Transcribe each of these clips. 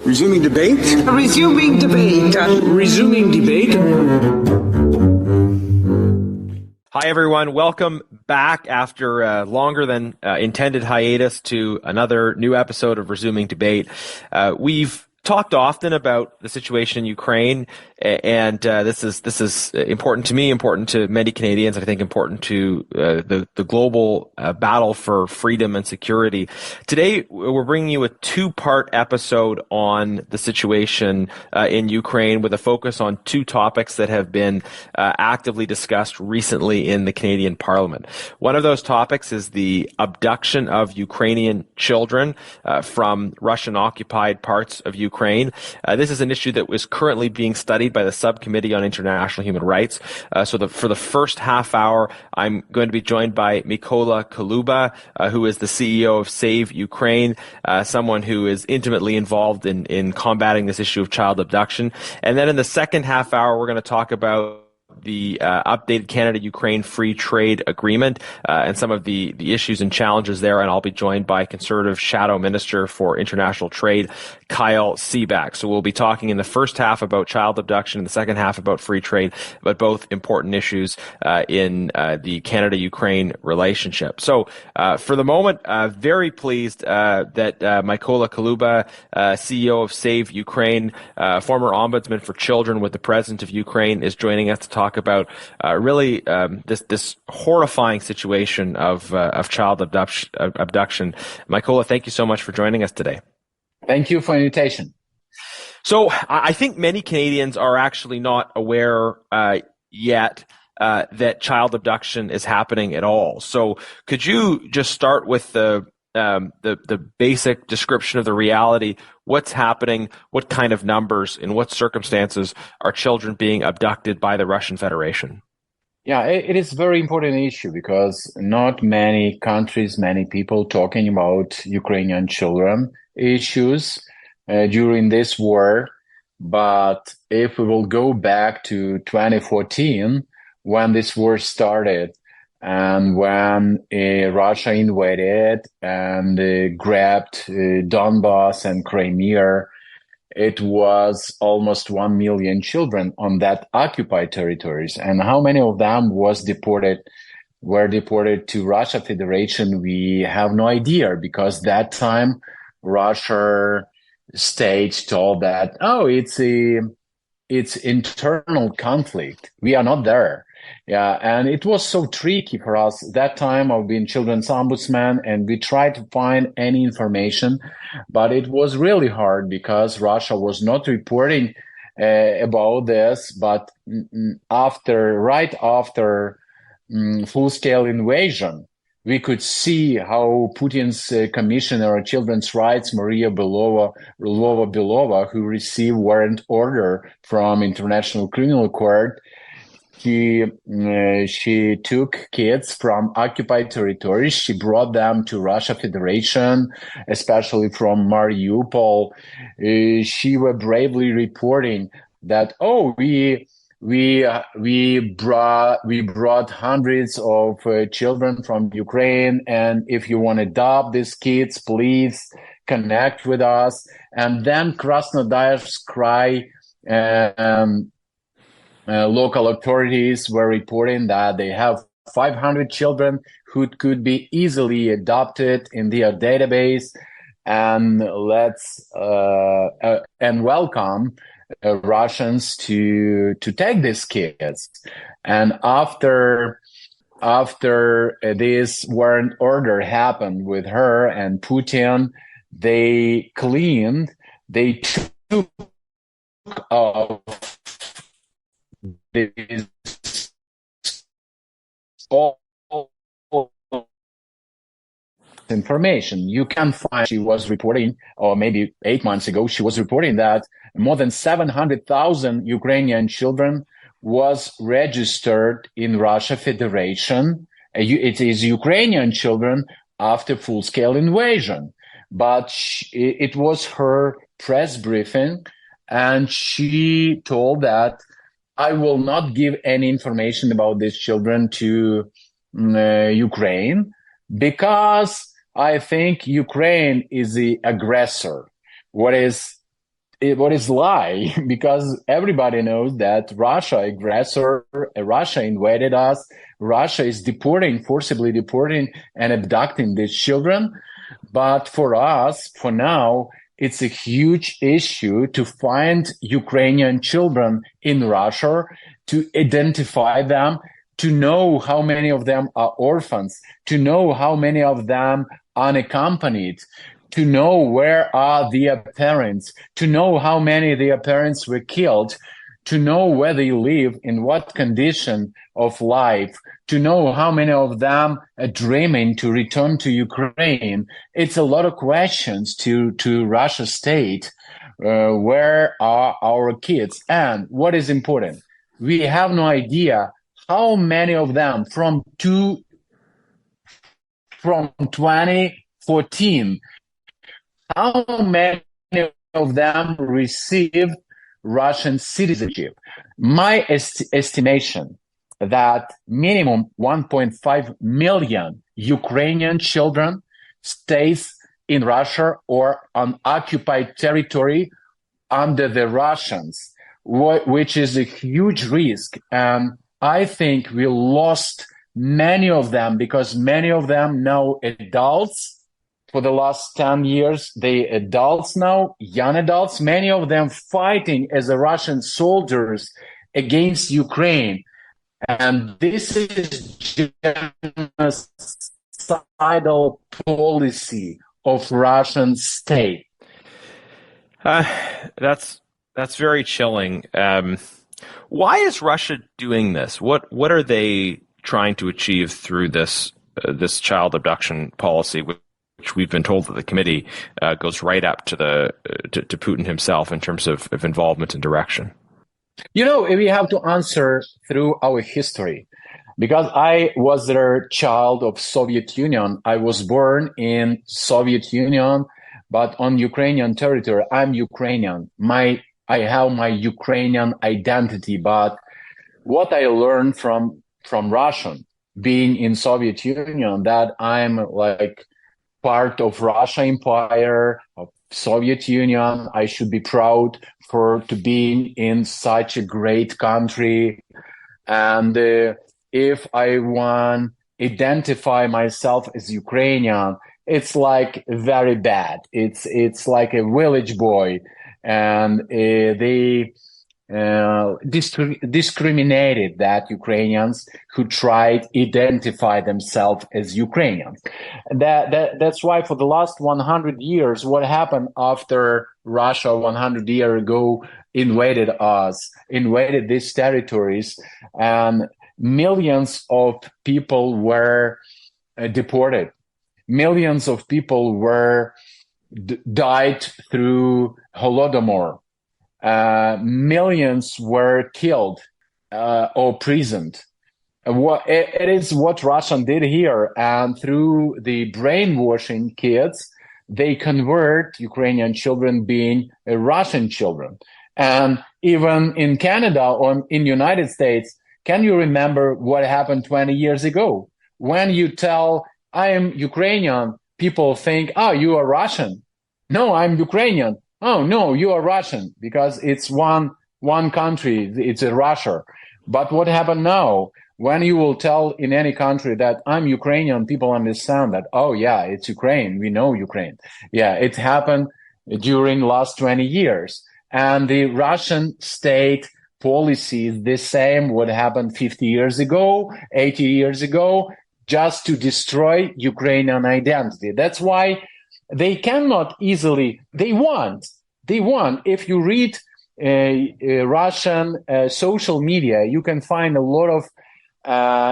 Resuming debate. Resuming debate. Resuming debate. Hi, everyone. Welcome back after a longer than intended hiatus to another new episode of Resuming Debate. We've talked often about the situation in Ukraine, and this is important to me, important to many Canadians, and I think important to the global battle for freedom and security. Today, we're bringing you a two-part episode on the situation in Ukraine with a focus on two topics that have been actively discussed recently in the Canadian Parliament. One of those topics is the abduction of Ukrainian children from Russian-occupied parts of Ukraine. This is an issue that is currently being studied by the Subcommittee on International Human Rights. For the first half hour, I'm going to be joined by Mykola who is the CEO of Save Ukraine, someone who is intimately involved in combating this issue of child abduction. And then in the second half hour, we're going to talk about the updated Canada-Ukraine Free Trade Agreement and some of the issues and challenges there, and I'll be joined by Conservative Shadow Minister for International Trade, Kyle Seeback. So we'll be talking in the first half about child abduction, in the second half about free trade, but both important issues in the Canada-Ukraine relationship. So for the moment, very pleased that Mykola CEO of Save Ukraine, former ombudsman for children with the President of Ukraine, is joining us to talk about really this horrifying situation of child abduction. Mykola, thank you so much for joining us today. Thank you for the invitation. So I think many Canadians are actually not aware yet that child abduction is happening at all. So could you just start with the basic description of the reality? What's happening? What kind of numbers? In what circumstances are children being abducted by the Russian Federation? Yeah, it is a very important issue because not many countries, many people talking about Ukrainian children issues during this war. But if we will go back to 2014, when this war started, and when Russia invaded and grabbed Donbass and Crimea, it was almost 1 million children on that occupied territories. And how many of them were deported to Russia Federation, we have no idea, because that time Russia state told that, it's internal conflict. We are not there. Yeah, and it was so tricky for us. That time I've been children's ombudsman, and we tried to find any information, but it was really hard because Russia was not reporting about this. But right after full-scale invasion, we could see how Putin's commissioner of children's rights, Maria Belova, who received warrant order from International Criminal Court, she took kids from occupied territories. She brought them to Russia Federation, especially from Mariupol. She was bravely reporting that, we brought hundreds of children from Ukraine, and if you want to adopt these kids, please connect with us. And then Krasnodar's cry. Local authorities were reporting that they have 500 children who could be easily adopted in their database, and and welcome Russians to take these kids. And after this warrant order happened with her and Putin, they took all information you can find. She was reporting, or maybe 8 months ago, she was reporting that more than 700,000 Ukrainian children was registered in Russia Federation. It is Ukrainian children after full-scale invasion. But it was her press briefing, and she told that I will not give any information about these children to Ukraine, because I think Ukraine is the aggressor. What is what is lie? Because everybody knows that Russia invaded us. Russia is forcibly deporting and abducting these children. But for us, for now, it's a huge issue to find Ukrainian children in Russia, to identify them, to know how many of them are orphans, to know how many of them unaccompanied, to know where are their parents, to know how many of their parents were killed, to know where they live, in what condition of life, to know how many of them are dreaming to return to Ukraine. It's a lot of questions to Russia state. Where are our kids? And what is important? We have no idea how many of them from 2014, how many of them received Russian citizenship. My estimation that minimum 1.5 million Ukrainian children stays in Russia or on occupied territory under the Russians, which is a huge risk. And I think we lost many of them because many of them now adults. For the last 10 years, they adults now, young adults, many of them fighting as a Russian soldiers against Ukraine. And this is genocidal policy of Russian state. That's very chilling. Why is Russia doing this? What are they trying to achieve through this child abduction policy, which we've been told that the committee goes right up to to Putin himself in terms of involvement and direction? You know, we have to answer through our history, because I was a child of Soviet Union. I was born in Soviet Union, but on Ukrainian territory. I'm Ukrainian. I have my Ukrainian identity, but what I learned from Russian, being in Soviet Union, that I'm like part of Russia Empire, of Soviet Union. I should be proud to be in such a great country. And if I want to identify myself as Ukrainian, it's like very bad. It's like a village boy, and they discriminated that Ukrainians who tried to identify themselves as Ukrainians. That's why for the last 100 years, what happened after Russia 100 years ago invaded these territories, and millions of people were deported. Millions of people were died through Holodomor. Millions were killed or imprisoned. It is what Russia did here, and through the brainwashing kids, they convert Ukrainian children being Russian children. And even in Canada or in United States, can you remember what happened 20 years ago? When you tell, I am Ukrainian, people think, oh, you are Russian. No, I'm Ukrainian. Oh, no, you are Russian, because it's one country, it's a Russia. But what happened now? When you will tell in any country that I'm Ukrainian, people understand that, oh, yeah, it's Ukraine. We know Ukraine. Yeah, it happened during last 20 years. And the Russian state policy is the same what happened 50 years ago, 80 years ago, just to destroy Ukrainian identity. That's why they cannot easily, they want. If you read Russian social media, you can find a lot of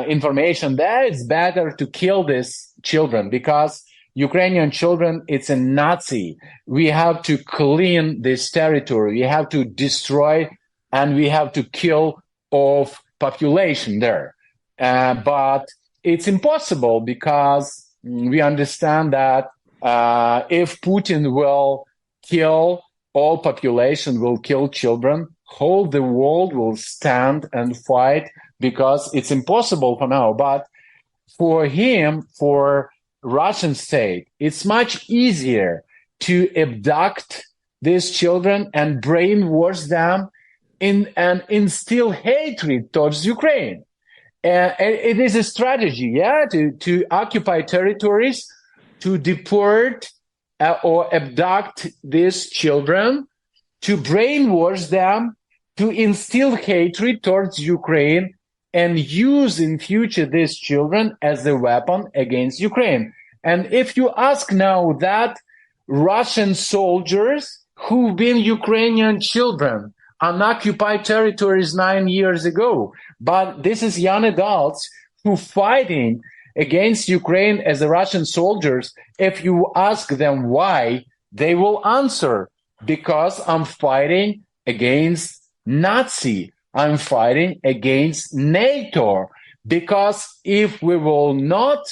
information that it's better to kill these children, because Ukrainian children, it's a Nazi. We have to clean this territory. We have to destroy and we have to kill off population there. But it's impossible, because we understand that if Putin will kill all population, will kill children, whole the world will stand and fight, because it's impossible for now. But for him, for Russian state, it's much easier to abduct these children and brainwash them and instill hatred towards Ukraine. It is a strategy, to occupy territories, to deport or abduct these children, to brainwash them, to instill hatred towards Ukraine, and use in future these children as a weapon against Ukraine. And if you ask now that Russian soldiers who've been Ukrainian children on occupied territories 9 years ago, but this is young adults who fighting against Ukraine as the Russian soldiers, if you ask them why, they will answer, because I'm fighting against Nazi. I'm fighting against NATO, because if we will not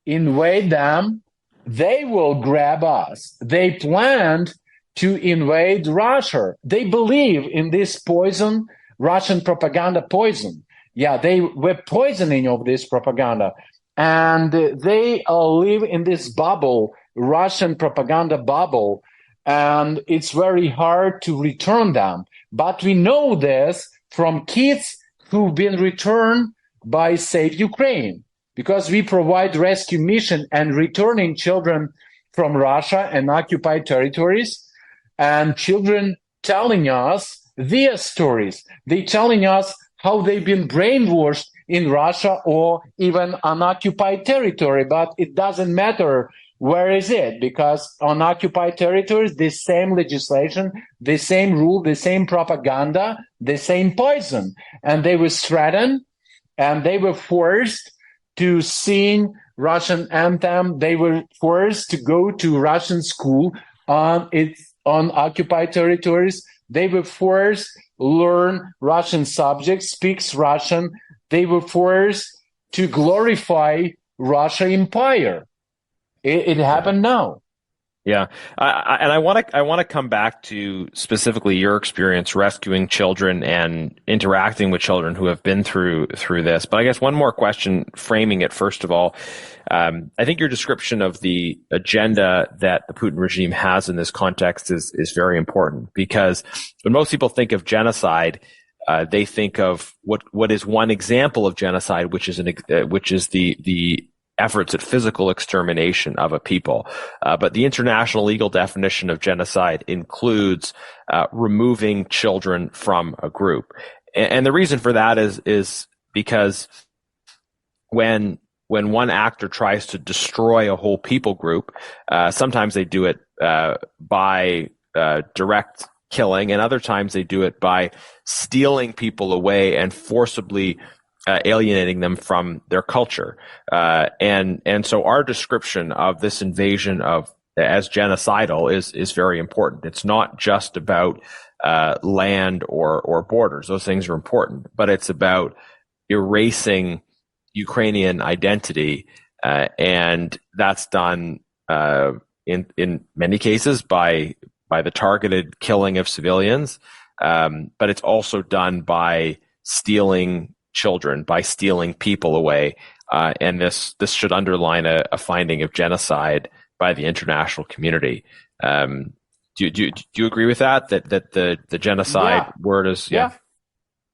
invade them, they will grab us. They planned to invade Russia. They believe in this poison, Russian propaganda poison. Yeah, they were poisoning of this propaganda. And they live in this bubble, Russian propaganda bubble, and it's very hard to return them. But we know this from kids who've been returned by Save Ukraine, because we provide rescue mission and returning children from Russia and occupied territories, and children telling us their stories. They telling us how they've been brainwashed in Russia or even on occupied territory, but it doesn't matter where is it, because on occupied territories, the same legislation, the same rule, the same propaganda, the same poison. And they were threatened and they were forced to sing Russian anthem. They were forced to go to Russian school on occupied territories. They were forced to learn Russian subjects, speaks Russian. They were forced to glorify Russia empire. It happened now. Yeah, and I want to come back to specifically your experience rescuing children and interacting with children who have been through this. But I guess one more question, framing it first of all. I think your description of the agenda that the Putin regime has in this context is very important, because when most people think of genocide, they think of what is one example of genocide, which is the efforts at physical extermination of a people. But the international legal definition of genocide includes removing children from a group. And the reason for that is because when one actor tries to destroy a whole people group, sometimes they do it by direct killing, and other times they do it by stealing people away and forcibly alienating them from their culture. And so our description of this invasion as genocidal is very important. It's not just about land or borders. Those things are important, but it's about erasing Ukrainian identity, and that's done in many cases by the targeted killing of civilians, but it's also done by stealing children, by stealing people away, and this should underline a finding of genocide by the international community. Do you agree with that? That the genocide word is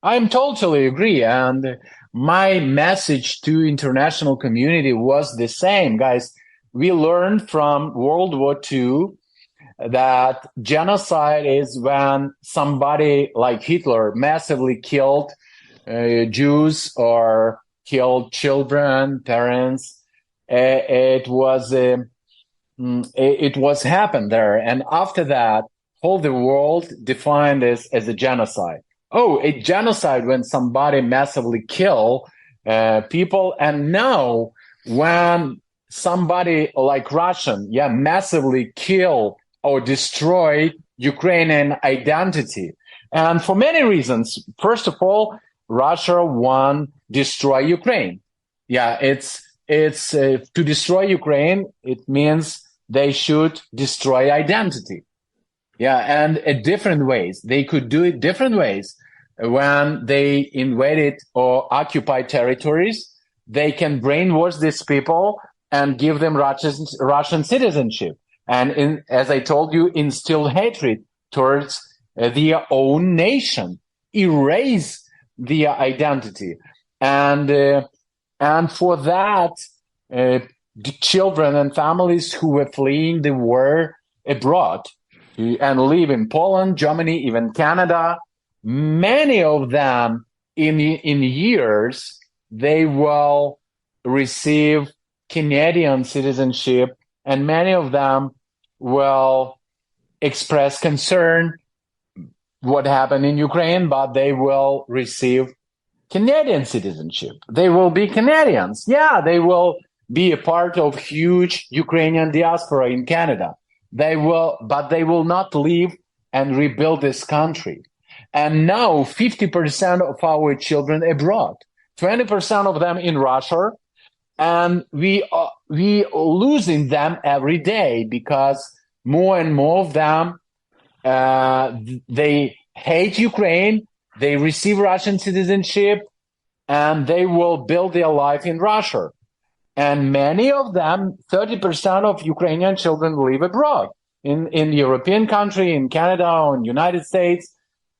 I'm totally agree, and my message to international community was the same, guys. We learned from World War II that genocide is when somebody like Hitler massively killed Jews or killed children, parents. It was happened there, and after that, whole the world defined this as a genocide. Oh, a genocide when somebody massively kill people, and now when somebody like Russian, massively kill or destroy Ukrainian identity, and for many reasons. First of all, Russia won destroy Ukraine. It's to destroy Ukraine. It means they should destroy identity. And in different ways. They could do it different ways. When they invaded or occupied territories, they can brainwash these people and give them Russian citizenship. And as I told you, instill hatred towards their own nation, erase their identity. And for that, the children and families who were fleeing the war abroad and live in Poland, Germany, even Canada, many of them in years, they will receive Canadian citizenship, and many of them will express concern what happened in Ukraine, but they will receive Canadian citizenship. They will be Canadians. Yeah, they will be a part of huge Ukrainian diaspora in Canada. But they will not live and rebuild this country. And now 50% of our children abroad, 20% of them in Russia, and we losing them every day because more and more of them they hate Ukraine, they receive Russian citizenship, and they will build their life in Russia. And many of them, 30% of Ukrainian children live abroad in European country, in Canada, or in United States,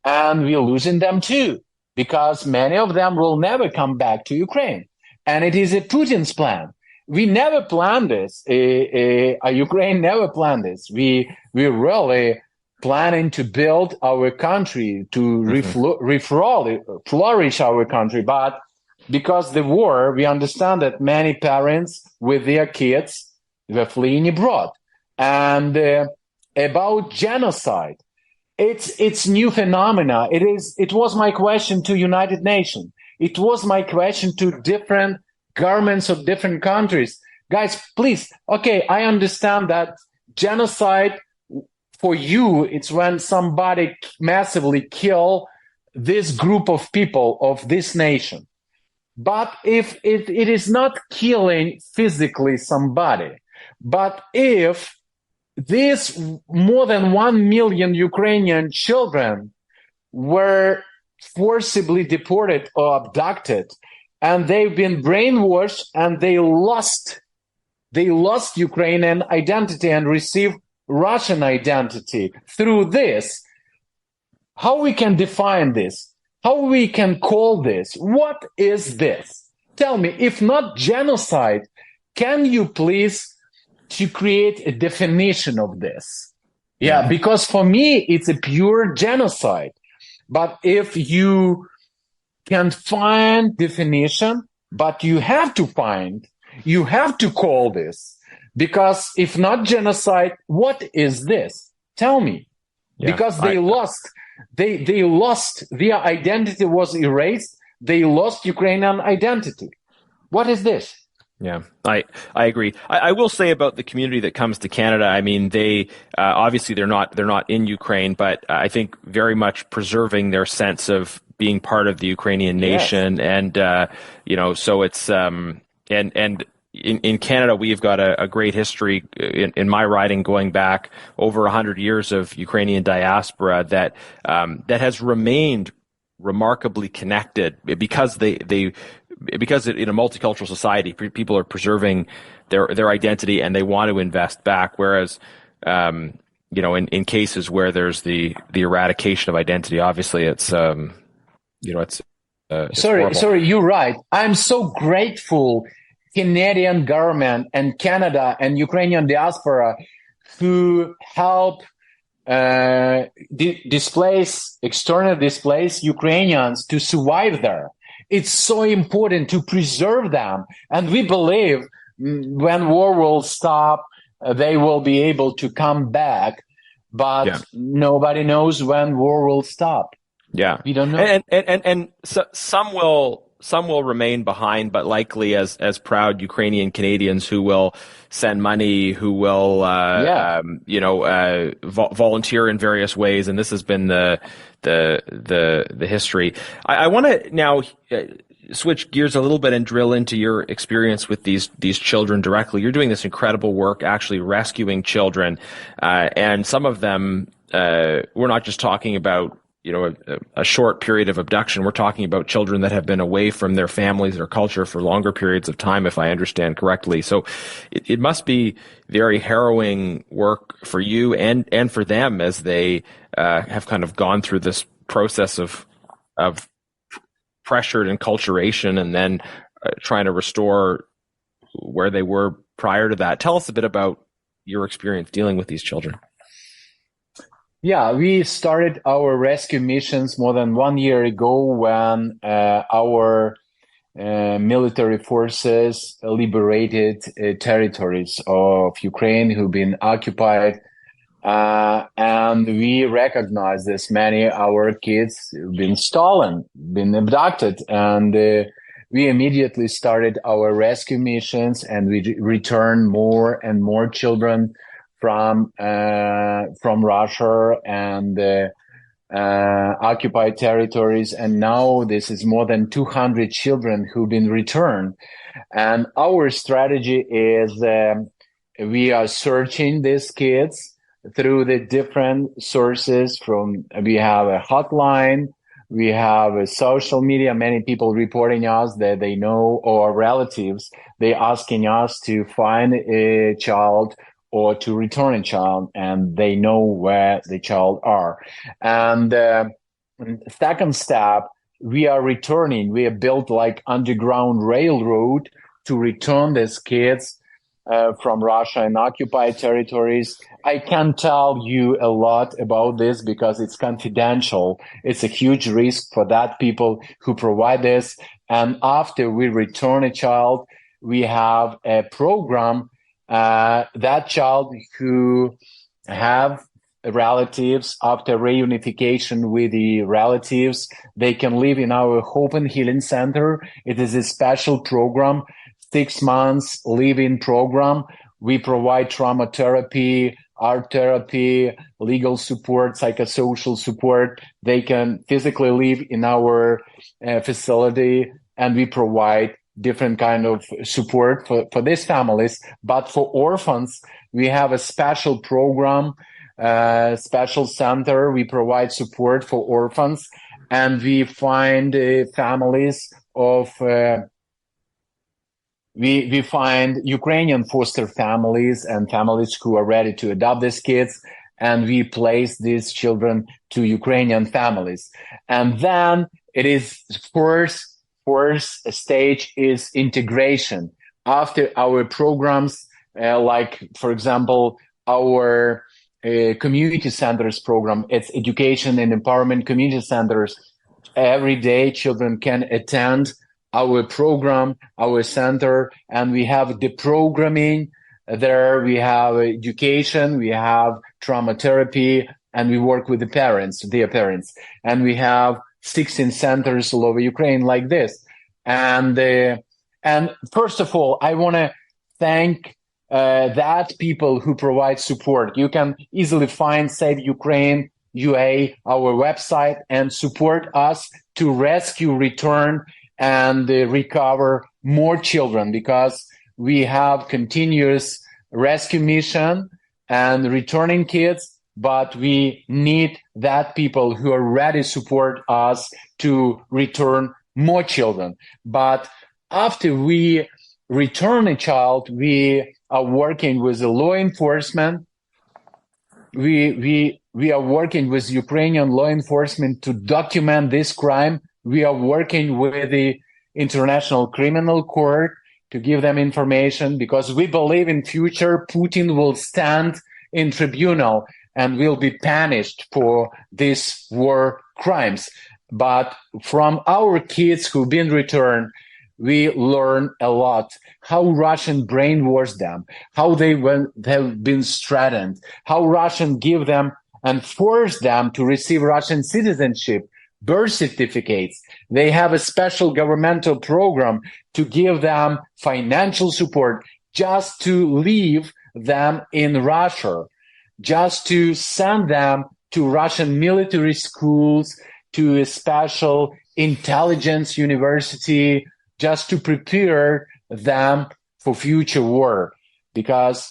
and we're losing them too because many of them will never come back to Ukraine. And it is a Putin's plan. We never planned this. Ukraine never planned this. We really planning to build our country, to flourish our country. But because the war, we understand that many parents with their kids were fleeing abroad. And about genocide, it's new phenomena. It was my question to United Nations. It was my question to different governments of different countries. Guys, please, okay, I understand that genocide for you, it's when somebody massively kill this group of people of this nation. But if it is not killing physically somebody, but if these more than 1 million Ukrainian children were forcibly deported or abducted, and they've been brainwashed and they lost Ukrainian identity and received Russian identity through this. How we can define this? How we can call this? What is this? Tell me, if not genocide, can you please to create a definition of this? Yeah, because for me, it's a pure genocide. But if you can find definition, but you have to call this. Because if not genocide, what is this? Tell me. Yeah, because they lost their identity was erased. They lost Ukrainian identity. What is this? Yeah, I agree. I will say about the community that comes to Canada. I mean, they obviously they're not in Ukraine, but I think very much preserving their sense of being part of the Ukrainian nation, and so it's and in Canada we've got a great history in my riding going back over 100 years of Ukrainian diaspora that has remained remarkably connected because because in a multicultural society, people are preserving their identity and they want to invest back. Whereas, in cases where there's the eradication of identity, obviously it's sorry, you're right. I'm so grateful Canadian government and Canada and Ukrainian diaspora who help external displaced Ukrainians to survive there. It's so important to preserve them. And we believe when war will stop, they will be able to come back. But nobody knows when war will stop. Yeah. We don't know. And so some will remain behind, but likely as proud Ukrainian Canadians who will send money, who will volunteer in various ways, and this has been the history. I want to now switch gears a little bit and drill into your experience with these children directly. You're doing this incredible work, actually rescuing children, and some of them we're not just talking about a short period of abduction. We're talking about children that have been away from their families or culture for longer periods of time, if I understand correctly. So it must be very harrowing work for you and for them as they have kind of gone through this process of pressured enculturation and then trying to restore where they were prior to that. Tell us a bit about your experience dealing with these children. Yeah, we started our rescue missions more than 1 year ago when our military forces liberated territories of Ukraine who've been occupied. And we recognize this many our kids have been stolen, been abducted, and we immediately started our rescue missions, and we returned more and more children from Russia and occupied territories, and now this is more than 200 children who've been returned. And our strategy is we are searching these kids through the different sources. We have a hotline, we have a social media, many people reporting us that they know, or relatives, they asking us to find a child or to return a child, and they know where the child are. And second step, we are returning. We have built like underground railroad to return these kids from Russia and occupied territories. I can't tell you a lot about this because it's confidential. It's a huge risk for that people who provide this. And after we return a child, we have a program. That child who have relatives, after reunification with the relatives, they can live in our Hope and Healing Center. It is a special program, 6 months live-in program. We provide trauma therapy, art therapy, legal support, psychosocial support. They can physically live in our facility, and we provide different kind of support for these families. But for orphans, we have a special program, special center. We provide support for orphans, and we find families of we find Ukrainian foster families and families who are ready to adopt these kids, and we place these children to Ukrainian families. And then it is first stage is integration. After our programs, like, for example, our community centers program, it's education and empowerment community centers. Every day, children can attend our program, our center, and we have the programming there. We have education, we have trauma therapy, and we work with their parents. And we have 16 centers all over Ukraine like this. And first of all, I want to thank that people who provide support. You can easily find Save Ukraine UA, our website, and support us to rescue, return, and recover more children, because we have continuous rescue mission and returning kids. But we need that people who are ready to support us to return more children. But after we return a child, we are working with the law enforcement. We are working with Ukrainian law enforcement to document this crime. We are working with the International Criminal Court to give them information, because we believe in future Putin will stand in tribunal and will be punished for these war crimes. But from our kids who've been returned, we learn a lot how Russian brainwashed them, how they've been threatened, how Russian give them and force them to receive Russian citizenship, birth certificates. They have a special governmental program to give them financial support just to leave them in Russia, just to send them to Russian military schools, to a special intelligence university, just to prepare them for future war. Because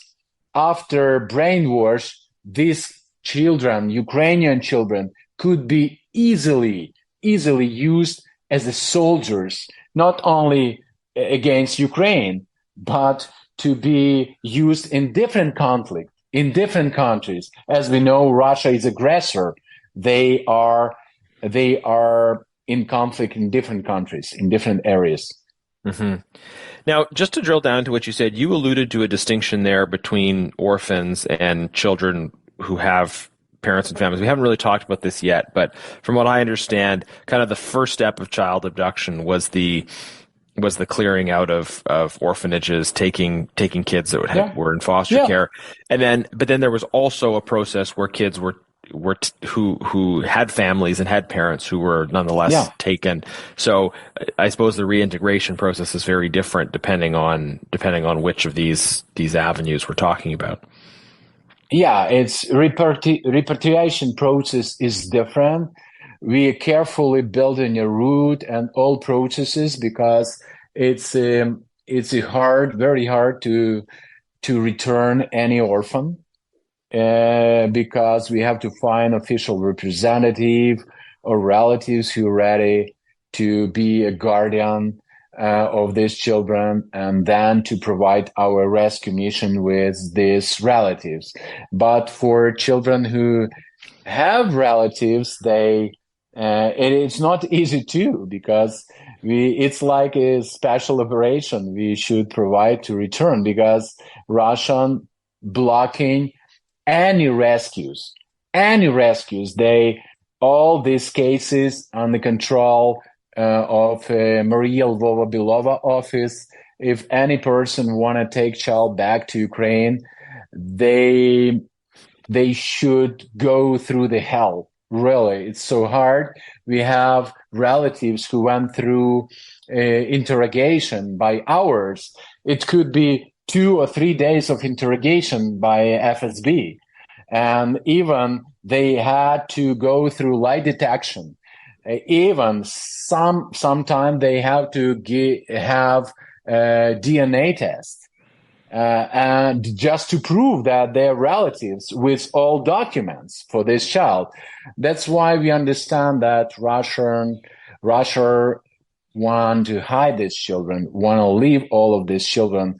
after brainwash, these children, Ukrainian children, could be easily used as the soldiers, not only against Ukraine, but to be used in different conflict, in different countries. As we know, Russia is aggressor. They are in conflict in different countries, in different areas. Mm-hmm. Now, just to drill down to what you said, you alluded to a distinction there between orphans and children who have parents and families. We haven't really talked about this yet, but from what I understand, kind of the first step of child abduction was the clearing out of orphanages, taking kids that were in foster care, but then there was also a process where kids who had families and had parents who were nonetheless taken. So I suppose the reintegration process is very different depending on which of these avenues we're talking about. Yeah, its repatriation process is different. We are carefully building a route and all processes because it's very hard to return any orphan. Because we have to find official representative or relatives who are ready to be a guardian of these children, and then to provide our rescue mission with these relatives. But for children who have relatives, it's not easy too, because it's like a special operation we should provide to return, because Russian blocking any rescues. All these cases under control of Maria Lvova-Belova office. If any person want to take child back to Ukraine, they should go through the hell. Really, it's so hard. We have relatives who went through interrogation by hours. It could be 2 or 3 days of interrogation by FSB. And even they had to go through lie detection. Even sometimes they have to have a DNA test. And just to prove that they're relatives with all documents for this child. That's why we understand that Russia want to hide these children, want to leave all of these children,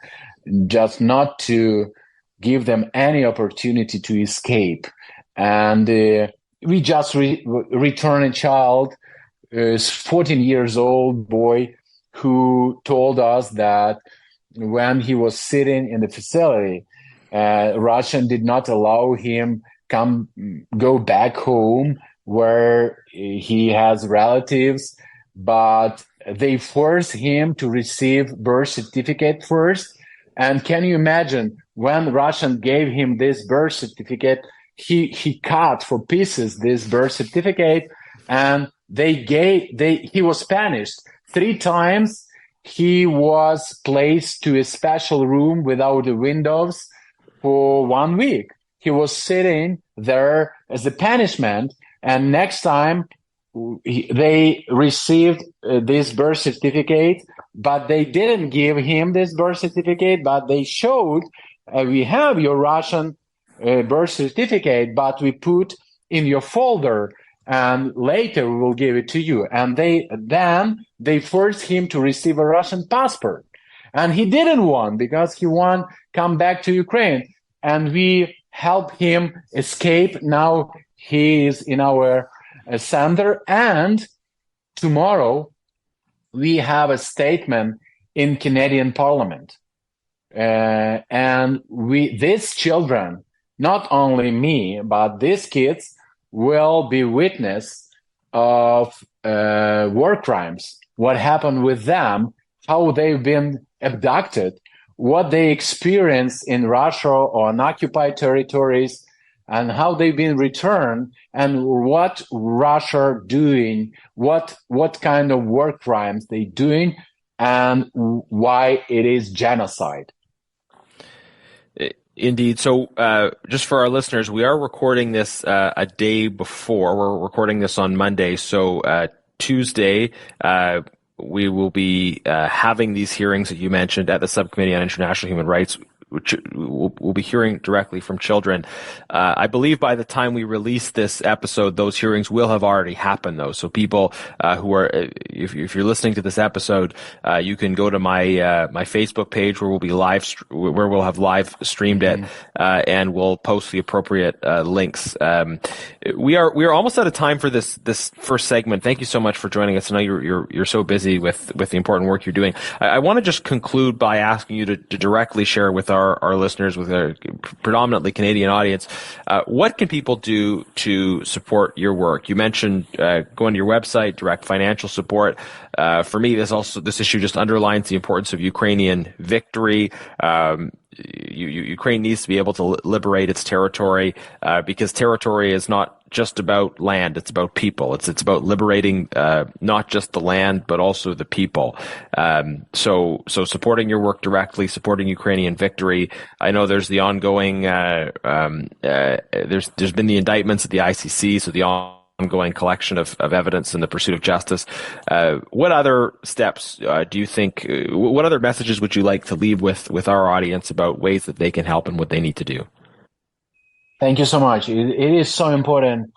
just not to give them any opportunity to escape. And we just return a child, 14 years old boy, who told us that when he was sitting in the facility, Russian did not allow him go back home where he has relatives, but they forced him to receive birth certificate first. And can you imagine, when Russian gave him this birth certificate, he cut for pieces this birth certificate, and he was punished 3 times. He was placed to a special room without the windows for 1 week. He was sitting there as a punishment, and next time they received this birth certificate, but they didn't give him this birth certificate, but they showed, we have your Russian birth certificate, but we put in your folder, and later we will give it to you. And they forced him to receive a Russian passport. And he didn't want, because he want come back to Ukraine. And we help him escape. Now he is in our center. And tomorrow we have a statement in Canadian Parliament. And these children, not only me, but these kids will be witness of war crimes, what happened with them, how they've been abducted, what they experienced in Russia or on occupied territories, and how they've been returned, and what Russia doing, what kind of war crimes they doing, and why it is genocide. Indeed. So just for our listeners, we are recording this a day before. We're recording this on Monday. So Tuesday, we will be having these hearings that you mentioned at the Subcommittee on International Human Rights. we'll be hearing directly from children. I believe by the time we release this episode, those hearings will have already happened, though. So people who are, if you're listening to this episode, you can go to my Facebook page where we'll have live streamed it, and we'll post the appropriate links. We are almost out of time for this first segment. Thank you so much for joining us. I know you're so busy with the important work you're doing. I want to just conclude by asking you to directly share with our listeners, with a predominantly Canadian audience, what can people do to support your work? You mentioned going to your website, direct financial support. For me, this issue just underlines the importance of Ukrainian victory. Ukraine needs to be able to liberate its territory, because territory is not just about land, it's about people. It's about liberating not just the land, but also the people. So supporting your work directly, supporting Ukrainian victory. I know there's the ongoing there's been the indictments at the ICC, so the ongoing collection of evidence in the pursuit of justice. What other steps do you think, what other messages would you like to leave with our audience about ways that they can help and what they need to do? Thank you so much. It is so important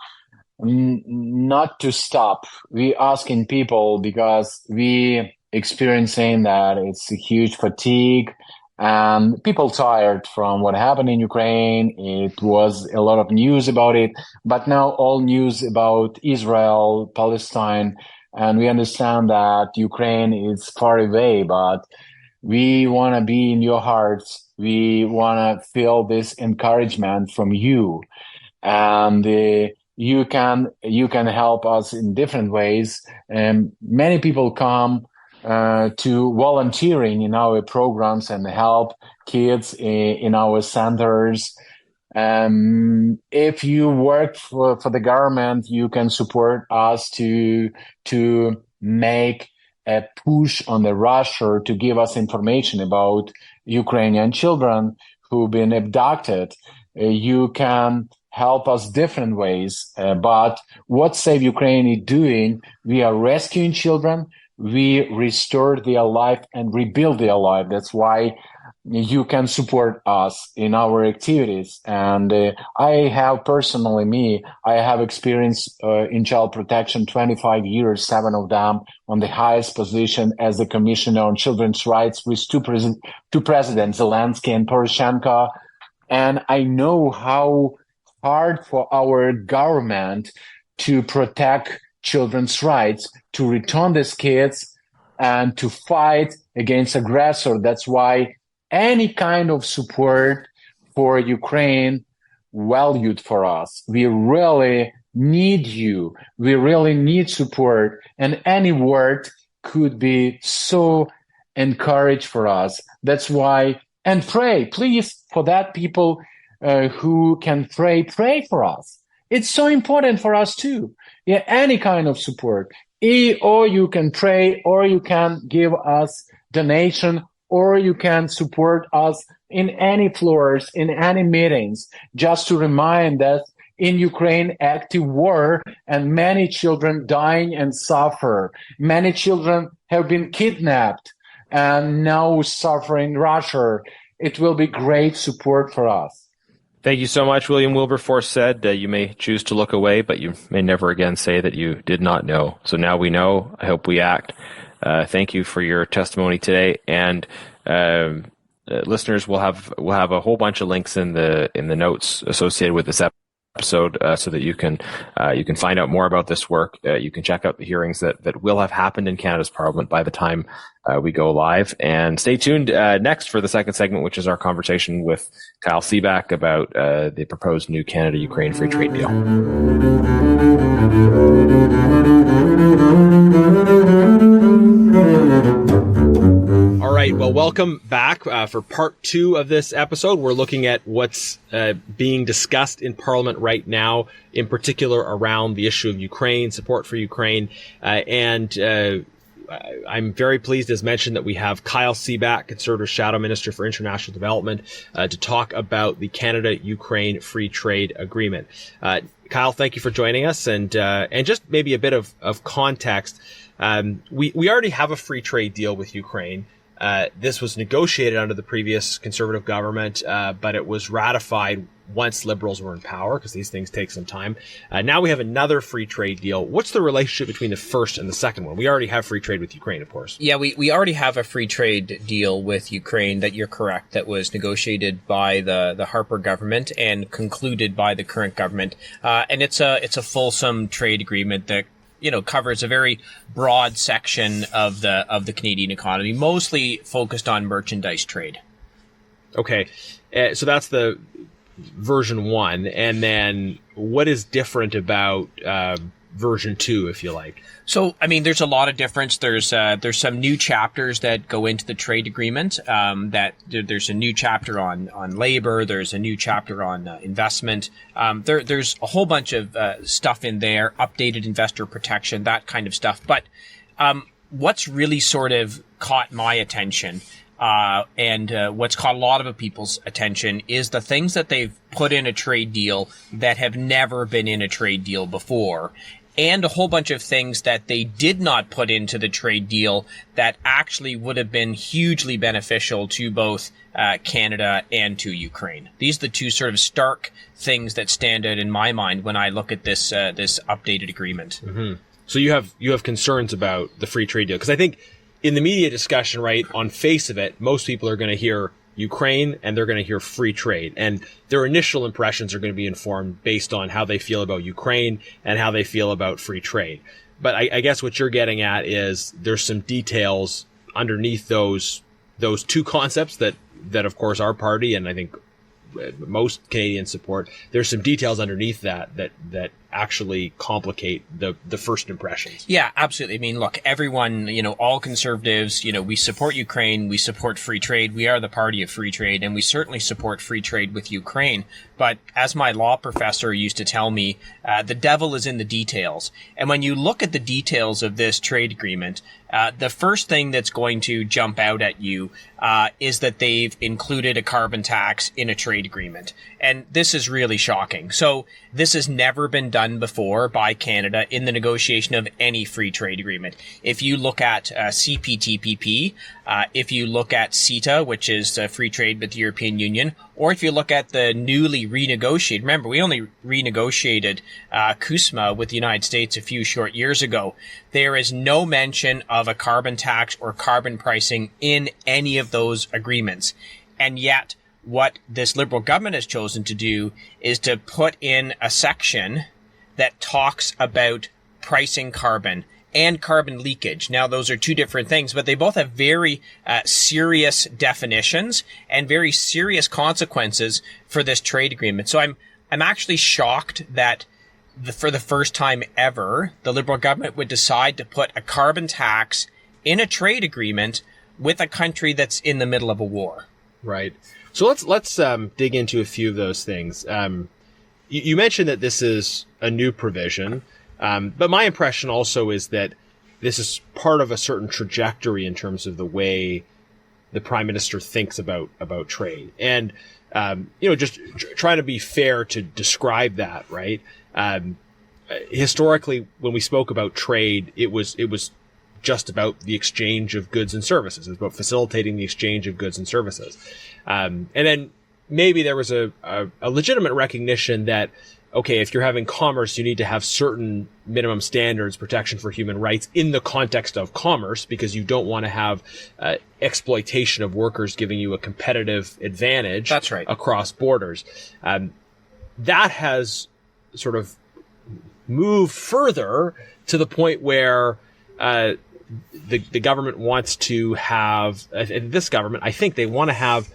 not to stop. We asking people because we experiencing that it's a huge fatigue and people tired from what happened in Ukraine. It was a lot of news about it, but now all news about Israel, Palestine, and we understand that Ukraine is far away, but we want to be in your hearts. We want to feel this encouragement from you, and you can help us in different ways. Many people come to volunteering in our programs and help kids in our centers. If you work for the government, you can support us to make a push on the Russia to give us information about Ukrainian children who've been abducted. You can help us different ways. But what Save Ukraine is doing, we are rescuing children. We restore their life and rebuild their life. That's why you can support us in our activities. And I have experience in child protection, 25 years, 7 of them on the highest position as the Commissioner on Children's Rights with two presidents, Zelensky and Poroshenko. And I know how hard for our government to protect children's rights, to return these kids and to fight against aggressor. That's why any kind of support for Ukraine valued for us. We really need you. We really need support. And any word could be so encouraged for us. That's why, and pray, please, for that people who can pray for us. It's so important for us too. Yeah, any kind of support. Or you can pray, or you can give us donation, or you can support us in any floors, in any meetings, just to remind that in Ukraine, active war and many children dying and suffer. Many children have been kidnapped and now suffer in Russia. It will be great support for us. Thank you so much. William Wilberforce said, you may choose to look away, but you may never again say that you did not know. So now we know. I hope we act. Thank you for your testimony today. And listeners, we'll have a whole bunch of links in the notes associated with this episode, so that you can find out more about this work. You can check out the hearings that will have happened in Canada's Parliament by the time we go live. And stay tuned next for the second segment, which is our conversation with Kyle Seeback about the proposed new Canada-Ukraine free trade deal. All right. Well, welcome back for part 2 of this episode. We're looking at what's being discussed in Parliament right now, in particular around the issue of Ukraine, support for Ukraine. And I'm very pleased, as mentioned, that we have Kyle Seeback, Conservative Shadow Minister for International Development, to talk about the Canada-Ukraine Free Trade Agreement. Kyle, thank you for joining us. And just maybe a bit of context. We already have a free trade deal with Ukraine. This was negotiated under the previous conservative government, but it was ratified once liberals were in power, because these things take some time. Now we have another free trade deal. What's the relationship between the first and the second one? We already have free trade with Ukraine, of course. Yeah, we already have a free trade deal with Ukraine, that you're correct, that was negotiated by the Harper government and concluded by the current government. And it's a fulsome trade agreement that covers a very broad section of the Canadian economy, mostly focused on merchandise trade. Okay, so that's the version 1, and then what is different about version 2, if you like? So, I mean, there's a lot of difference. There's some new chapters that go into the trade agreement. There's a new chapter on labor. There's a new chapter on investment. There's a whole bunch of stuff in there, updated investor protection, that kind of stuff. But what's really sort of caught my attention, and what's caught a lot of people's attention, is the things that they've put in a trade deal that have never been in a trade deal before, and a whole bunch of things that they did not put into the trade deal that actually would have been hugely beneficial to both Canada and to Ukraine. These are the two sort of stark things that stand out in my mind when I look at this updated agreement. Mm-hmm. So you have concerns about the free trade deal, because I think in the media discussion, right, on face of it, most people are going to hear Ukraine and they're going to hear free trade. And their initial impressions are going to be informed based on how they feel about Ukraine and how they feel about free trade. But I guess what you're getting at is there's some details underneath those two concepts that of course our party and I think most Canadians support. There's some details underneath that actually complicate the first impressions. Yeah, absolutely. I mean, look, everyone, all conservatives, we support Ukraine, we support free trade, we are the party of free trade, and we certainly support free trade with Ukraine. But as my law professor used to tell me, the devil is in the details. And when you look at the details of this trade agreement, the first thing that's going to jump out at you is that they've included a carbon tax in a trade agreement. And this is really shocking. So this has never been done before by Canada in the negotiation of any free trade agreement. If you look at CPTPP, if you look at CETA, which is free trade with the European Union, or if you look at the newly renegotiated, remember, we only renegotiated CUSMA with the United States a few short years ago, there is no mention of a carbon tax or carbon pricing in any of those agreements. And yet, what this Liberal government has chosen to do is to put in a section that talks about pricing carbon and carbon leakage. Now, those are two different things, but they both have very serious definitions and very serious consequences for this trade agreement. So I'm actually shocked that for the first time ever, the Liberal government would decide to put a carbon tax in a trade agreement with a country that's in the middle of a war. Right. So let's dig into a few of those things. You mentioned that this is a new provision, but my impression also is that this is part of a certain trajectory in terms of the way the Prime Minister thinks about trade. And just trying to be fair to describe that, right? Historically, when we spoke about trade, it was just about the exchange of goods and services. It was about facilitating the exchange of goods and services. And then maybe there was a legitimate recognition that, okay, if you're having commerce, you need to have certain minimum standards, protection for human rights in the context of commerce, because you don't want to have exploitation of workers giving you a competitive advantage. That's right. Across borders. That has sort of moved further to the point where the government wants to have, this government, I think they want to have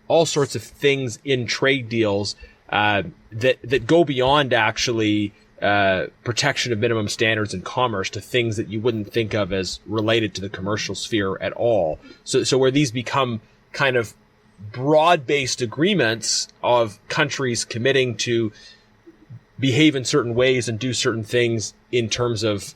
all sorts of things in trade deals that go beyond actually protection of minimum standards in commerce to things that you wouldn't think of as related to the commercial sphere at all. So where these become kind of broad-based agreements of countries committing to behave in certain ways and do certain things in terms of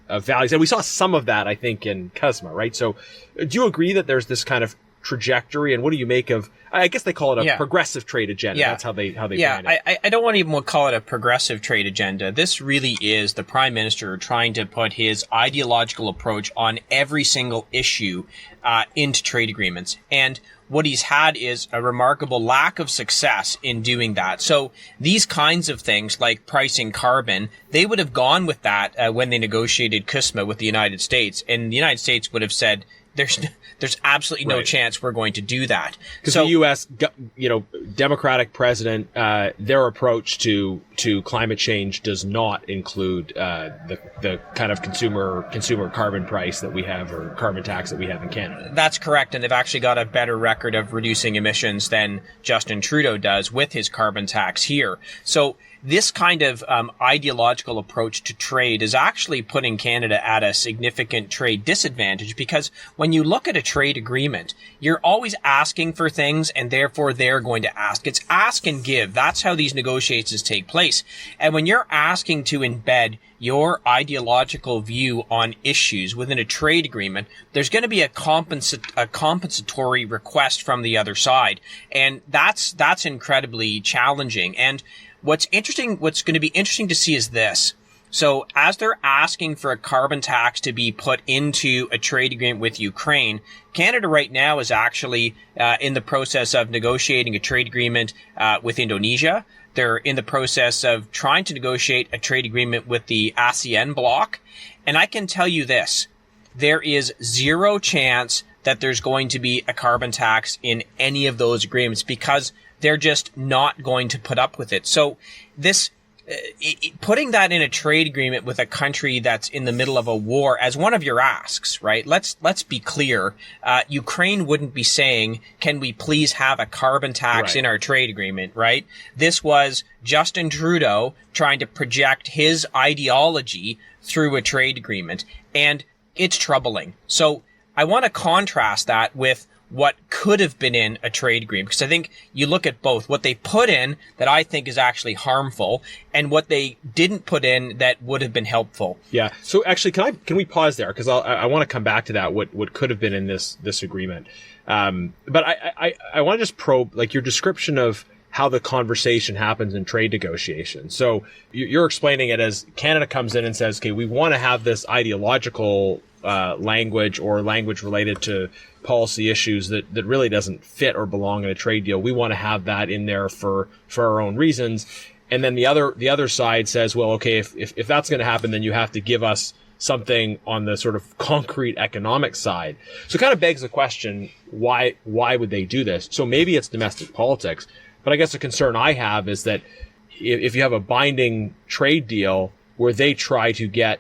values. And we saw some of that, I think, in CUSMA, right? So do you agree that there's this kind of trajectory, and what do you make of, I guess they call it a Yeah. progressive trade agenda. Yeah. That's how they Yeah, brand it. I don't want to even call it a progressive trade agenda. This really is the Prime Minister trying to put his ideological approach on every single issue into trade agreements. And what he's had is a remarkable lack of success in doing that. So these kinds of things like pricing carbon, they would have gone with that when they negotiated CUSMA with the United States. And the United States would have said, there's absolutely no Right. chance we're going to do that. Because So the U.S., Democratic president, their approach to climate change does not include the kind of consumer carbon price that we have, or carbon tax that we have in Canada. that's correct, and they've actually got a better record of reducing emissions than Justin Trudeau does with his carbon tax here. So this kind of ideological approach to trade is actually putting Canada at a significant trade disadvantage, because when you look at a trade agreement, you're always asking for things, and therefore they're going to ask. It's ask and give. That's how these negotiations take place. And when you're asking to embed your ideological view on issues within a trade agreement, there's going to be a compensatory request from the other side. And that's incredibly challenging. And what's going to be interesting to see is this. So as they're asking for a carbon tax to be put into a trade agreement with Ukraine, Canada right now is actually in the process of negotiating a trade agreement with Indonesia. They're in the process of trying to negotiate a trade agreement with the ASEAN bloc. And I can tell you this, there is zero chance that there's going to be a carbon tax in any of those agreements, because they're just not going to put up with it. So this, putting that in a trade agreement with a country that's in the middle of a war as one of your asks, right? Let's be clear. Ukraine wouldn't be saying, can we please have a carbon tax Right. in our trade agreement, right? This was Justin Trudeau trying to project his ideology through a trade agreement, and it's troubling. So I want to contrast that with what could have been in a trade agreement, because I think you look at both what they put in that I think is actually harmful, and what they didn't put in that would have been helpful. Yeah. So actually, can we pause there, because I want to come back to that, what could have been in this agreement. But I want to just probe like your description of how the conversation happens in trade negotiations. So you're explaining it as Canada comes in and says, okay, we want to have this ideological language, or language related to policy issues that really doesn't fit or belong in a trade deal. We want to have that in there for our own reasons. And then the other side says, well, okay, if that's going to happen, then you have to give us something on the sort of concrete economic side. So it kind of begs the question, why would they do this? So maybe it's domestic politics, but I guess the concern I have is that if you have a binding trade deal where they try to get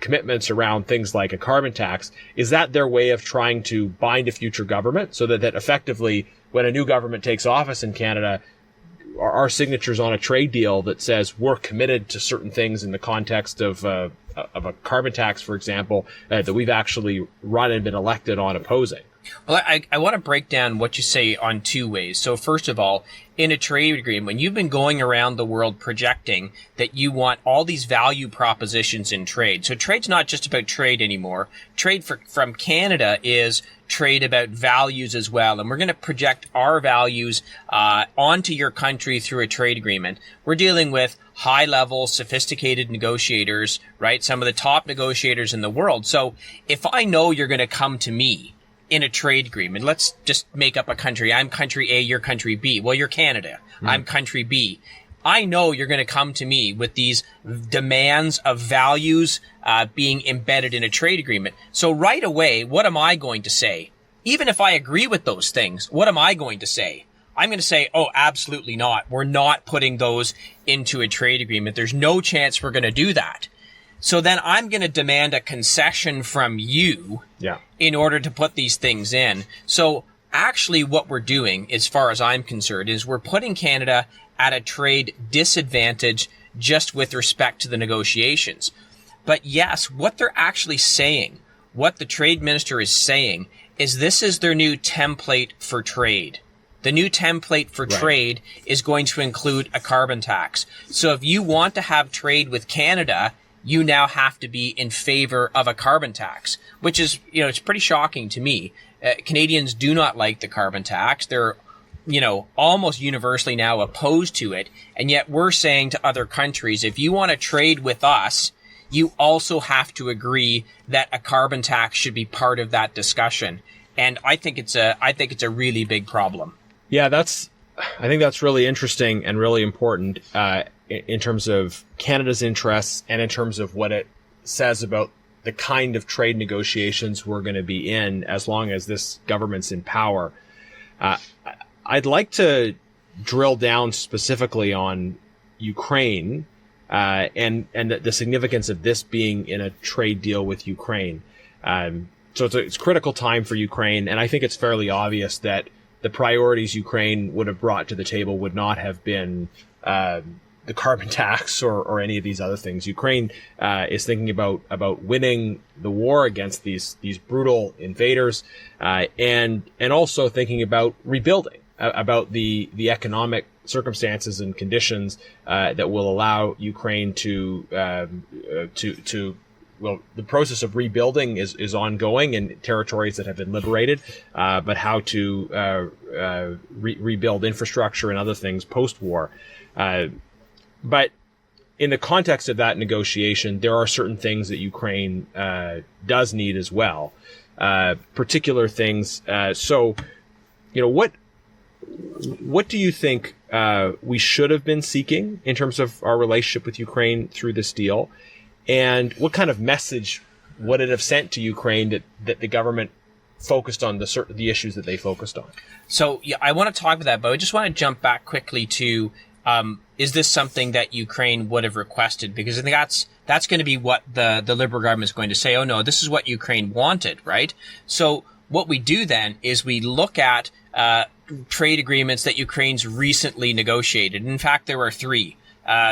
commitments around things like a carbon tax, is that their way of trying to bind a future government, so that effectively when a new government takes office in Canada, our signatures on a trade deal that says we're committed to certain things in the context of a carbon tax, for example, that we've actually run and been elected on opposing? Well, I want to break down what you say on two ways. So first of all, in a trade agreement, when you've been going around the world projecting that you want all these value propositions in trade. So trade's not just about trade anymore. Trade from Canada is trade about values as well. And we're going to project our values onto your country through a trade agreement. We're dealing with high-level, sophisticated negotiators, right? Some of the top negotiators in the world. So if I know you're going to come to me in a trade agreement, let's just make up a country. I'm country A, you're country B. Well, you're Canada. I'm country B. I know you're going to come to me with these demands of values being embedded in a trade agreement. So right away, what am I going to say? Even if I agree with those things, what am I going to say? I'm going to say, oh, absolutely not. We're not putting those into a trade agreement. There's no chance we're going to do that. So then I'm going to demand a concession from you in order to put these things in. So actually what we're doing, as far as I'm concerned, is we're putting Canada at a trade disadvantage just with respect to the negotiations. But yes, what they're actually saying, what the trade minister is saying, is this is their new template for trade. The new template for trade is going to include a carbon tax. So if you want to have trade with Canada, you now have to be in favor of a carbon tax, which is, it's pretty shocking to me. Canadians do not like the carbon tax. They're, almost universally now opposed to it. And yet we're saying to other countries, if you want to trade with us, you also have to agree that a carbon tax should be part of that discussion. And I think it's a really big problem. Yeah, I think that's really interesting and really important in terms of Canada's interests and in terms of what it says about the kind of trade negotiations we're going to be in as long as this government's in power. I'd like to drill down specifically on Ukraine and the significance of this being in a trade deal with Ukraine. So it's a critical time for Ukraine, and I think it's fairly obvious that the priorities Ukraine would have brought to the table would not have been the carbon tax or any of these other things. Ukraine is thinking about winning the war against these brutal invaders, and also thinking about rebuilding, about the economic circumstances and conditions that will allow Ukraine to well, the process of rebuilding is ongoing in territories that have been liberated, but how to rebuild infrastructure and other things post-war. But in the context of that negotiation, there are certain things that Ukraine does need as well, particular things. So, what do you think we should have been seeking in terms of our relationship with Ukraine through this deal? And what kind of message would it have sent to Ukraine that the government focused on the issues that they focused on? So, yeah, I want to talk about that, but I just want to jump back quickly to, is this something that Ukraine would have requested? Because I think that's going to be what the Liberal government is going to say. Oh, no, this is what Ukraine wanted, right? So what we do then is we look at trade agreements that Ukraine's recently negotiated. In fact, there were 3.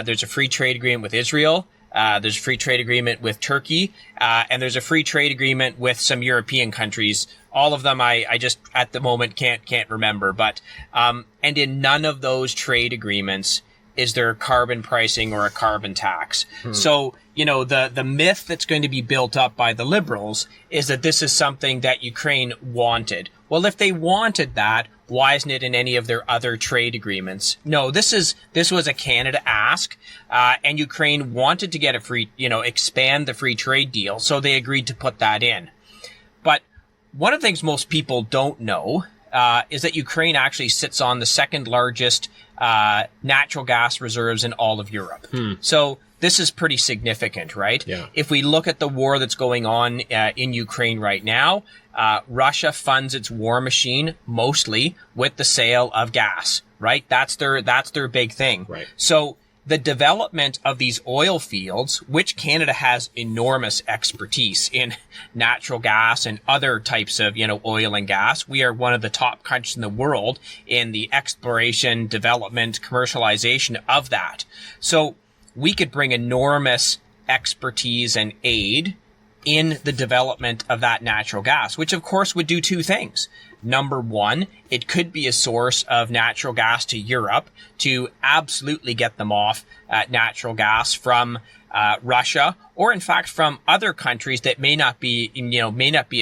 There's a free trade agreement with Israel. There's a free trade agreement with Turkey, and there's a free trade agreement with some European countries. All of them I just at the moment can't remember. But and in none of those trade agreements is there carbon pricing or a carbon tax. So, the myth that's going to be built up by the Liberals is that this is something that Ukraine wanted. Well, if they wanted that, why isn't it in any of their other trade agreements? No, this was a Canada ask, and Ukraine wanted to get a free, expand the free trade deal, so they agreed to put that in. But one of the things most people don't know is that Ukraine actually sits on the second largest natural gas reserves in all of Europe. So this is pretty significant, right? Yeah. If we look at the war that's going on in Ukraine right now, Russia funds its war machine mostly with the sale of gas, right? That's their big thing. Right. So the development of these oil fields, which Canada has enormous expertise in natural gas and other types of, oil and gas. We are one of the top countries in the world in the exploration, development, commercialization of that. So we could bring enormous expertise and aid in the development of that natural gas, which of course would do 2 things. Number 1, it could be a source of natural gas to Europe to absolutely get them off natural gas from Russia, or in fact from other countries that may not be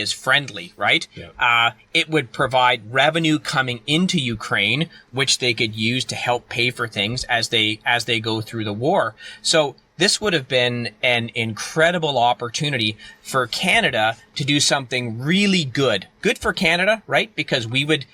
as friendly, right? Yeah. It would provide revenue coming into Ukraine, which they could use to help pay for things as they go through the war. So this would have been an incredible opportunity for Canada to do something really good. Good for Canada, right? Because we would,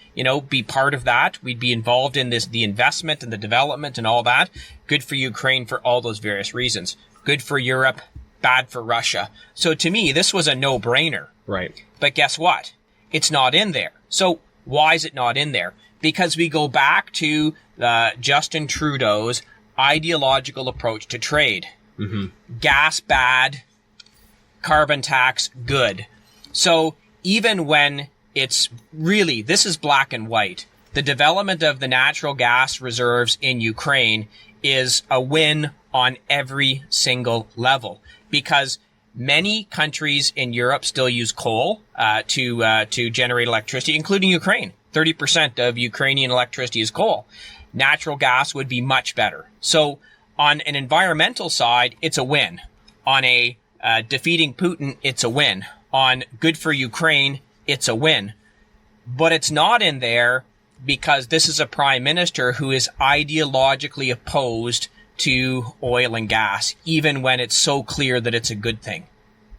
be part of that. We'd be involved in the investment and the development and all that. Good for Ukraine for all those various reasons. Good for Europe, bad for Russia. So to me, this was a no-brainer. Right. But guess what? It's not in there. So why is it not in there? Because we go back to Justin Trudeau's ideological approach to trade. Mm-hmm. Gas bad, carbon tax good. So even when it's really, this is black and white, the development of the natural gas reserves in Ukraine is a win on every single level, because many countries in Europe still use coal to generate electricity, including Ukraine. 30% of Ukrainian electricity is coal. Natural gas would be much better. So on an environmental side, it's a win. On a defeating Putin, it's a win. On good for Ukraine, it's a win. But it's not in there because this is a prime minister who is ideologically opposed to oil and gas, even when it's so clear that it's a good thing.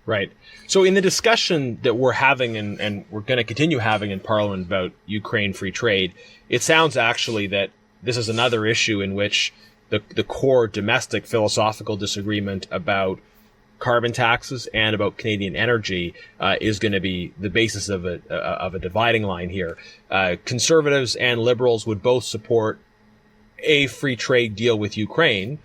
Right. So in the discussion that we're having and we're going to continue having in Parliament about Ukraine free trade, it sounds actually that this is another issue in which the core domestic philosophical disagreement about carbon taxes and about Canadian energy is going to be the basis of a dividing line here. Conservatives and Liberals would both support a free trade deal with Ukraine,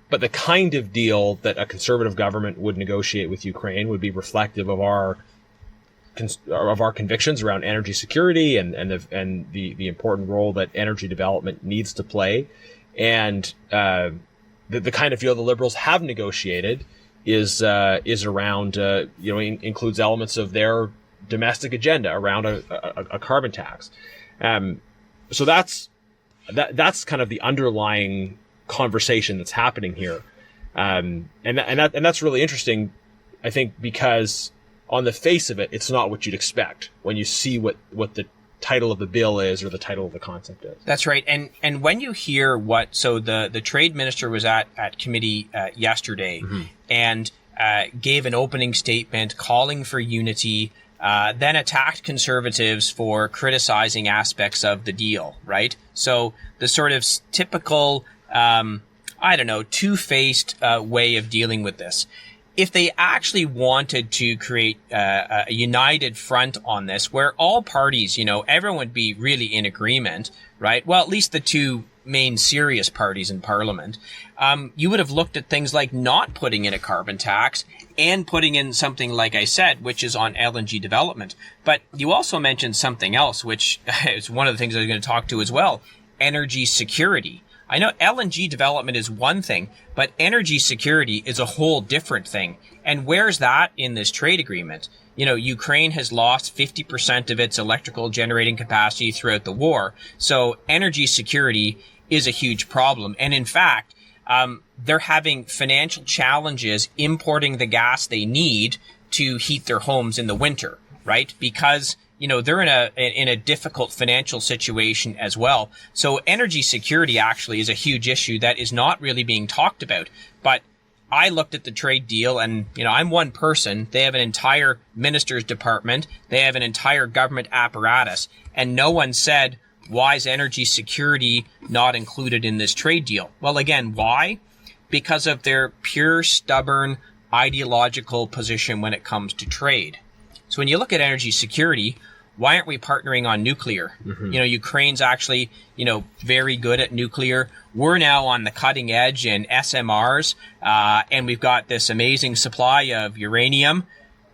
but the kind of deal that a Conservative government would negotiate with Ukraine would be reflective of our convictions around energy security and the important role that energy development needs to play. And the kind of deal the Liberals have negotiated is around includes elements of their domestic agenda around a carbon tax. So that's kind of the underlying conversation that's happening here, and that's really interesting, I think, because on the face of it, it's not what you'd expect when you see what the title of the bill is or the title of the concept is. That's right. And when you hear so the trade minister was at committee yesterday and gave an opening statement calling for unity, then attacked Conservatives for criticizing aspects of the deal, right? So the sort of typical, two-faced way of dealing with this. If they actually wanted to create a united front on this, where all parties, everyone would be really in agreement, right? Well, at least the two main serious parties in Parliament, you would have looked at things like not putting in a carbon tax and putting in something, like I said, which is on LNG development. But you also mentioned something else, which is one of the things I was going to talk to as well, energy security. I know LNG development is one thing, but energy security is a whole different thing. And where's that in this trade agreement? Ukraine has lost 50% of its electrical generating capacity throughout the war. So energy security is a huge problem. And in fact, they're having financial challenges importing the gas they need to heat their homes in the winter, right? Because they're in a difficult financial situation as well. So energy security actually is a huge issue that is not really being talked about. But I looked at the trade deal and, I'm one person. They have an entire minister's department. They have an entire government apparatus. And no one said, why is energy security not included in this trade deal? Well, again, why? Because of their pure, stubborn, ideological position when it comes to trade. So when you look at energy security, why aren't we partnering on nuclear? Ukraine's actually, very good at nuclear. We're now on the cutting edge in SMRs, and we've got this amazing supply of uranium.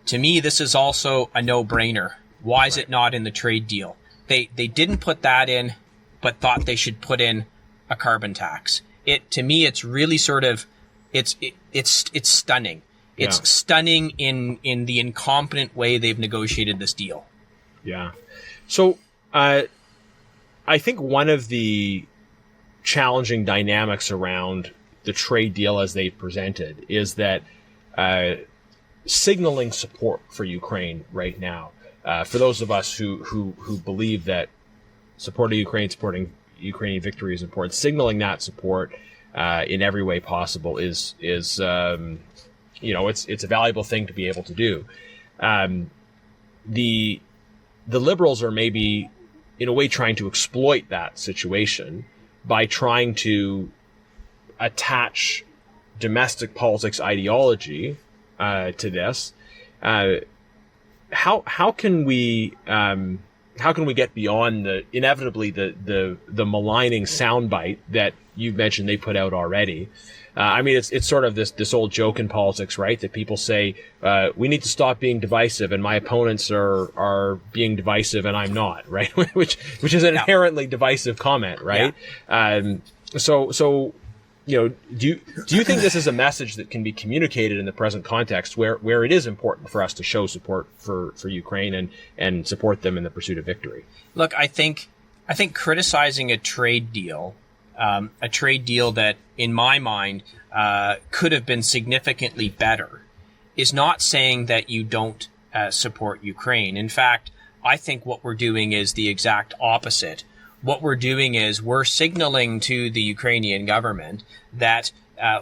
To me, this is also a no-brainer. Why is it not in the trade deal? They didn't put that in, but thought they should put in a carbon tax. To me, it's really sort of, it's stunning. It's stunning in the incompetent way they've negotiated this deal. Yeah. So I think one of the challenging dynamics around the trade deal as they presented is that signaling support for Ukraine right now, for those of us who believe that supporting Ukrainian victory is important, signaling that support in every way possible is it's a valuable thing to be able to do. The Liberals are maybe, in a way, trying to exploit that situation by trying to attach domestic politics ideology to this. How can we get beyond the maligning soundbite that you've mentioned they put out already? It's sort of this old joke in politics, right? That people say, we need to stop being divisive, and my opponents are being divisive and I'm not, right? which is an inherently divisive comment, right? Yeah. So do you think this is a message that can be communicated in the present context where it is important for us to show support for Ukraine and support them in the pursuit of victory? Look, I think criticizing a trade deal a trade deal that, in my mind, could have been significantly better, is not saying that you don't support Ukraine. In fact, I think what we're doing is the exact opposite. What we're doing is we're signaling to the Ukrainian government that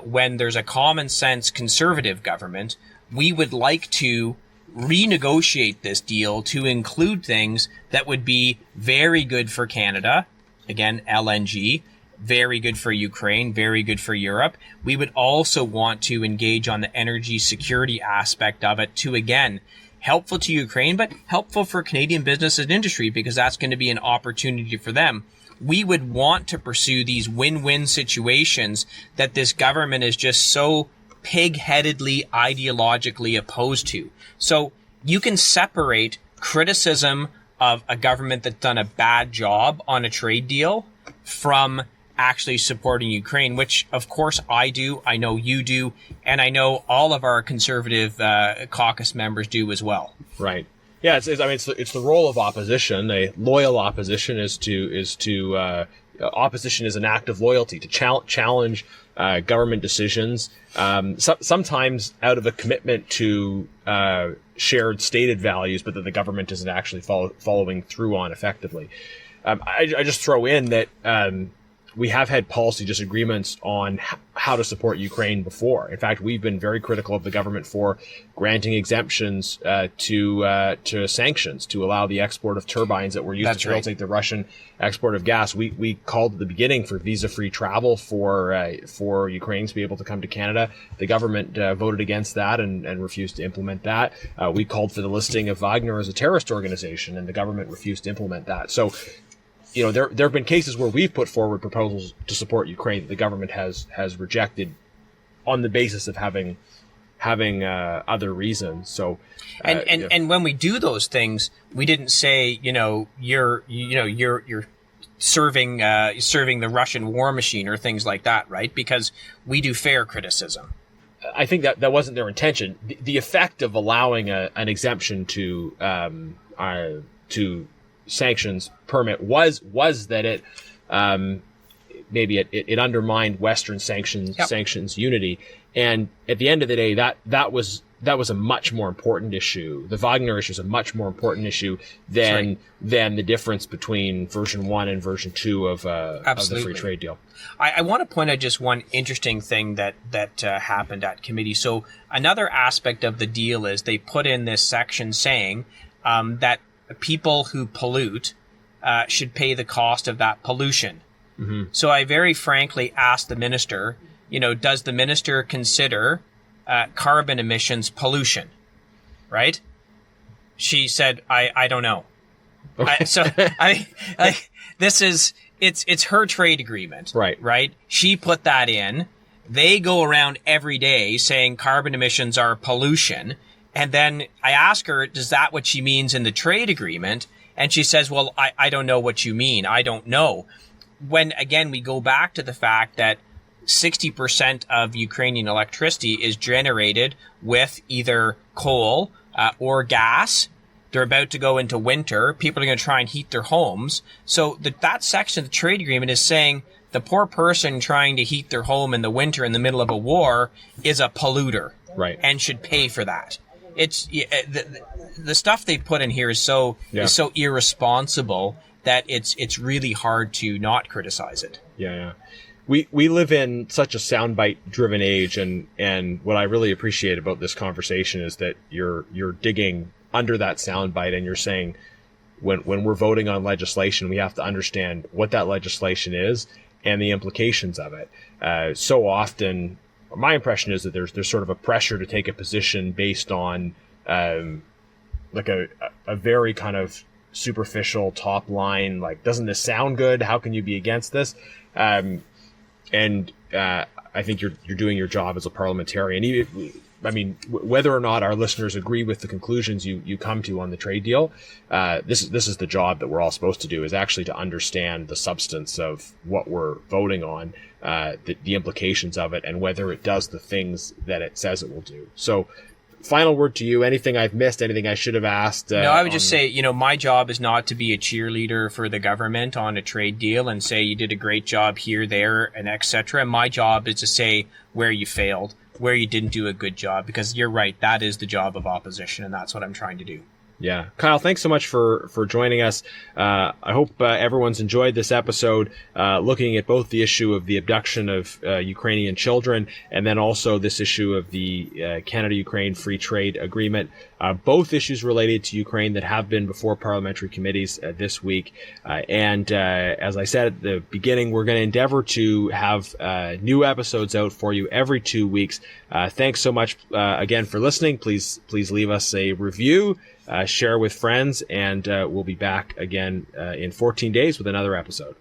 when there's a common sense conservative government, we would like to renegotiate this deal to include things that would be very good for Canada, again, LNG, very good for Ukraine, very good for Europe. We would also want to engage on the energy security aspect of it to, again, helpful to Ukraine, but helpful for Canadian business and industry, because that's going to be an opportunity for them. We would want to pursue these win-win situations that this government is just so pig-headedly ideologically opposed to. So you can separate criticism of a government that's done a bad job on a trade deal from actually supporting Ukraine, which of course I do, I know you do, and I know all of our conservative caucus members do as well. Right. Yeah. It's the role of opposition. A loyal opposition opposition is an act of loyalty to challenge government decisions, sometimes out of a commitment to shared stated values, but that the government isn't actually following through on effectively. I just throw in that we have had policy disagreements on how to support Ukraine before. In fact, we've been very critical of the government for granting exemptions to sanctions to allow the export of turbines that were used to facilitate the Russian export of gas. We called at the beginning for visa-free travel for Ukrainians to be able to come to Canada. The government voted against that and refused to implement that. We called for the listing of Wagner as a terrorist organization, and the government refused to implement that. So, you know, there have been cases where we've put forward proposals to support Ukraine that the government has rejected on the basis of having other reasons. So, and when we do those things, we didn't say, you're serving the Russian war machine or things like that, right? Because we do fair criticism. I think that wasn't their intention. The effect of allowing an exemption to sanctions permit was that it maybe it undermined Western sanctions unity, and at the end of the day, that was a much more important issue. The Wagner issue is a much more important issue than the difference between version 1 and version 2 of the free trade deal. I want to point out just one interesting thing that happened at committee. So another aspect of the deal is they put in this section saying that people who pollute should pay the cost of that pollution. Mm-hmm. So I very frankly asked the minister, does the minister consider carbon emissions pollution? Right? She said, I don't know. Okay. It's her trade agreement. Right? She put that in. They go around every day saying carbon emissions are pollution. And then I ask her, is that what she means in the trade agreement? And she says, well, I don't know what you mean. I don't know. When, again, we go back to the fact that 60% of Ukrainian electricity is generated with either coal or gas. They're about to go into winter. People are going to try and heat their homes. So that section of the trade agreement is saying the poor person trying to heat their home in the winter in the middle of a war is a polluter, right, and should pay for that. It's the stuff they put in here is so irresponsible that it's really hard to not criticize it. Yeah. We live in such a soundbite driven age, and what I really appreciate about this conversation is that you're digging under that soundbite and you're saying when we're voting on legislation, we have to understand what that legislation is and the implications of it. So often, my impression is that there's sort of a pressure to take a position based on like a very kind of superficial top line, like, doesn't this sound good? How can you be against this? And I think you're doing your job as a parliamentarian. Whether or not our listeners agree with the conclusions you come to on the trade deal, this is the job that we're all supposed to do, is actually to understand the substance of what we're voting on, the implications of it, and whether it does the things that it says it will do. So final word to you. Anything I've missed, anything I should have asked? No, I would just say, my job is not to be a cheerleader for the government on a trade deal and say you did a great job here, there, and etc. My job is to say where you failed, where you didn't do a good job, because you're right, that is the job of opposition, and that's what I'm trying to do. Yeah. Kyle, thanks so much for joining us. I hope everyone's enjoyed this episode, looking at both the issue of the abduction of Ukrainian children and then also this issue of the Canada-Ukraine Free Trade Agreement. Both issues related to Ukraine that have been before parliamentary committees this week. And as I said at the beginning, we're going to endeavor to have new episodes out for you every 2 weeks. Thanks so much again for listening. Please leave us a review. Share with friends, and we'll be back again in 14 days with another episode.